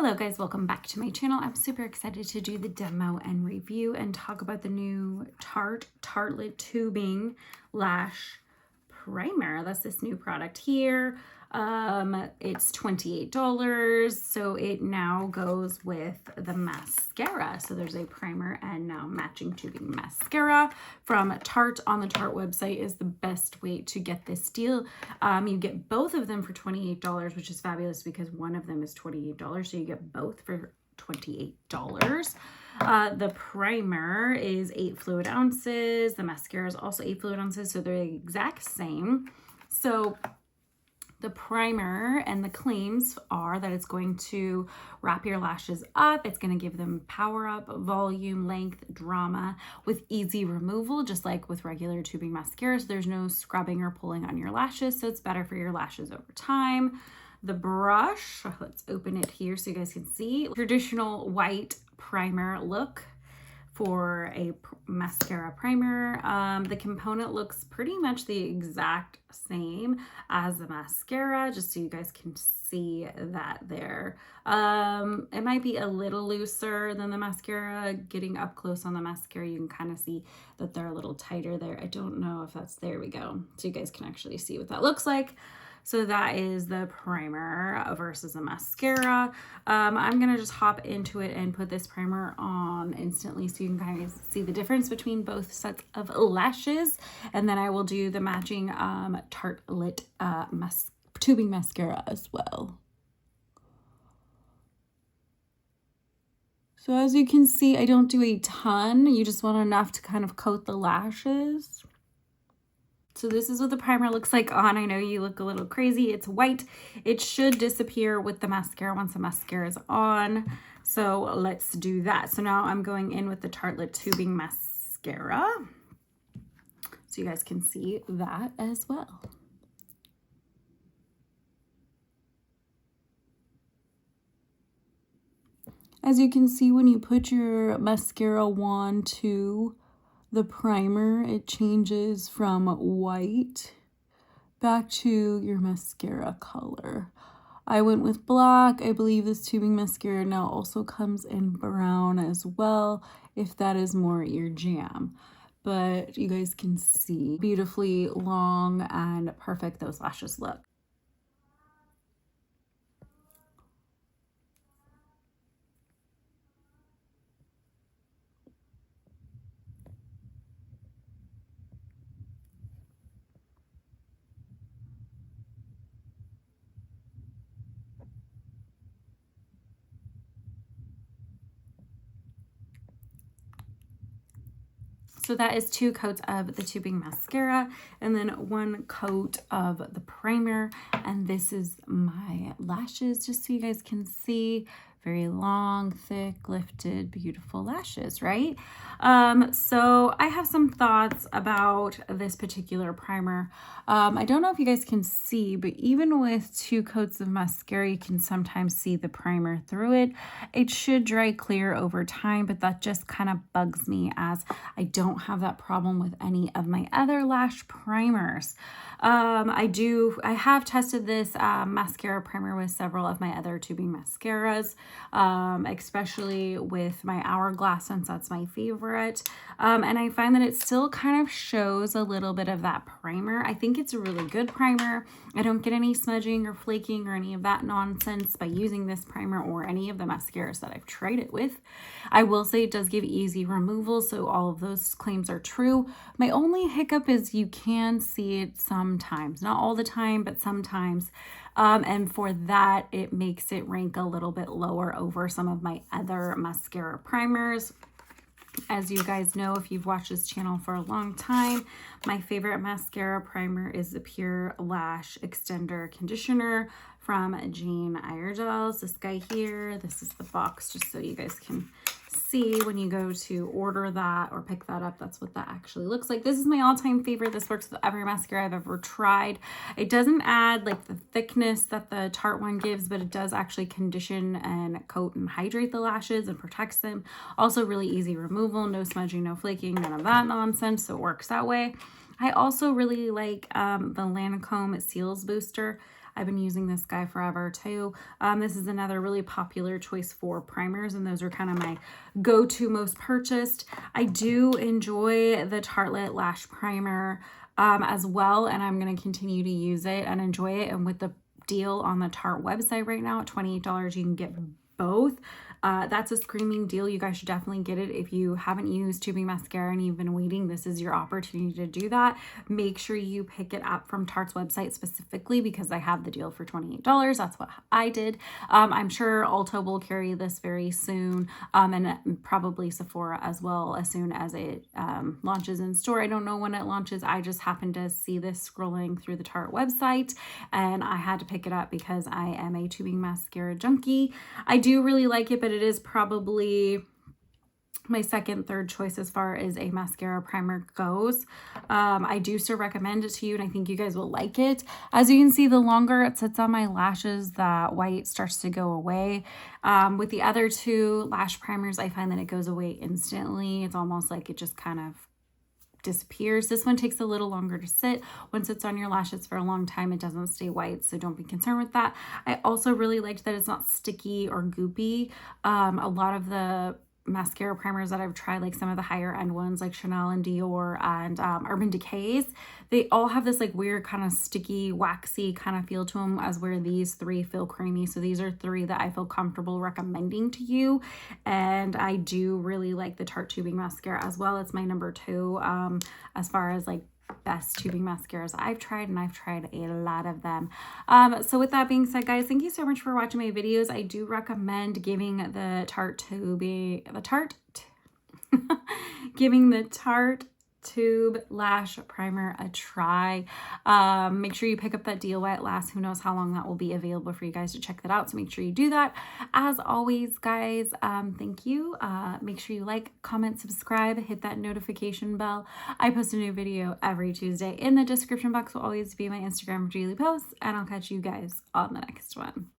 Hello guys, welcome back to my channel. I'm super excited to do the demo and review and talk about the new Tartelette Tubing Lash Primer. That's this new product here. It's $28, so it now goes with the mascara. So there's a primer and now matching tubing mascara from Tarte on the Tarte website is the best way to get this deal. You get both of them for $28, which is fabulous because one of them is $28, so you get both for $28. The primer is 8 fluid ounces. The mascara is also 8 fluid ounces, so they're the exact same. So the primer and the claims are that it's going to wrap your lashes up. It's going to give them power up, volume, length, drama with easy removal, just like with regular tubing mascaras. There's no scrubbing or pulling on your lashes, so it's better for your lashes over time. The brush, let's open it here so you guys can see. Traditional white primer look for a mascara primer. The component looks pretty much the exact same as the mascara, just so you guys can see that there. It might be a little looser than the mascara. Getting up close on the mascara, you can kind of see that they're a little tighter there. I don't know if that's, there we go. So you guys can actually see what that looks like. So that is the primer versus a mascara. I'm going to just hop into it and put this primer on instantly so you can kind of see the difference between both sets of lashes. And then I will do the matching Tartelette tubing mascara as well. So as you can see, I don't do a ton. You just want enough to kind of coat the lashes. So this is what the primer looks like on. I know you look a little crazy. It's white. It should disappear with the mascara once the mascara is on. So let's do that. So now I'm going in with the Tartelette Tubing Mascara. So you guys can see that as well. As you can see, when you put your mascara wand to the primer, it changes from white back to your mascara color. I went with black. I believe this tubing mascara now also comes in brown as well, if that is more your jam. But you guys can see beautifully long and perfect those lashes look. So that is 2 coats of the tubing mascara and then 1 coat of the primer. And this is my lashes, just so you guys can see. Very long, thick, lifted, beautiful lashes, right? So I have some thoughts about this particular primer. I don't know if you guys can see, but even with 2 coats of mascara, you can sometimes see the primer through it. It should dry clear over time, but that just kind of bugs me as I don't have that problem with any of my other lash primers. I have tested this mascara primer with several of my other tubing mascaras, especially with my Hourglass, since that's my favorite. And I find that it still kind of shows a little bit of that primer. I think it's a really good primer. I don't get any smudging or flaking or any of that nonsense by using this primer or any of the mascaras that I've tried it with. I will say it does give easy removal, so all of those claims are true. My only hiccup is you can see it sometimes, not all the time, but sometimes. And for that, it makes it rank a little bit lower over some of my other mascara primers. As you guys know, if you've watched this channel for a long time, my favorite mascara primer is the Pure Lash Extender Conditioner from Jane Iredale's. This guy here, this is the box, just so you guys can see when you go to order that or pick that up. That's what that actually looks like. This is my all-time favorite. This works with every mascara I've ever tried. It doesn't add like the thickness that the Tarte one gives, but it does actually condition and coat and hydrate the lashes and protects them. Also really easy removal, no smudging, no flaking, none of that nonsense, so it works that way. I also really like the Lancome Seals Booster. I've been using this guy forever too. This is another really popular choice for primers, and those are kind of my go-to most purchased. I do enjoy the Tartelette Lash Primer as well, and I'm going to continue to use it and enjoy it. And with the deal on the Tarte website right now at $28, you can get both. That's a screaming deal. You guys should definitely get it. If you haven't used tubing mascara and you've been waiting, this is your opportunity to do that. Make sure you pick it up from Tarte's website specifically, because I have the deal for $28. That's what I did. I'm sure Ulta will carry this very soon, and probably Sephora as well as soon as it launches in store. I don't know when it launches. I just happened to see this scrolling through the Tarte website, and I had to pick it up because I am a tubing mascara junkie. I do really like it, but it is probably my second, third choice as far as a mascara primer goes. I do still recommend it to you, and I think you guys will like it. As you can see, the longer it sits on my lashes, the white starts to go away. With the other two lash primers, I find that it goes away instantly. It's almost like it just kind of disappears. This one takes a little longer to sit. Once it's on your lashes for a long time, it doesn't stay white, so don't be concerned with that. I also really liked that it's not sticky or goopy. A lot of the mascara primers that I've tried, like some of the higher end ones like Chanel and Dior and Urban Decay's, they all have this like weird kind of sticky, waxy kind of feel to them, as where these three feel creamy. So these are three that I feel comfortable recommending to you. And I do really like the Tarte tubing mascara as well. It's my number 2 as far as like best tubing mascaras I've tried, and I've tried a lot of them. So with that being said, guys, thank you so much for watching my videos. I do recommend giving the giving the Tarte Tube Lash Primer a try. Make sure you pick up that deal while it lasts. Who knows how long that will be available for you guys to check that out, so make sure you do that. As always, guys, thank you. Make sure you like, comment, subscribe, hit that notification bell. I post a new video every Tuesday. In the description box will always be my Instagram daily posts, and I'll catch you guys on the next one.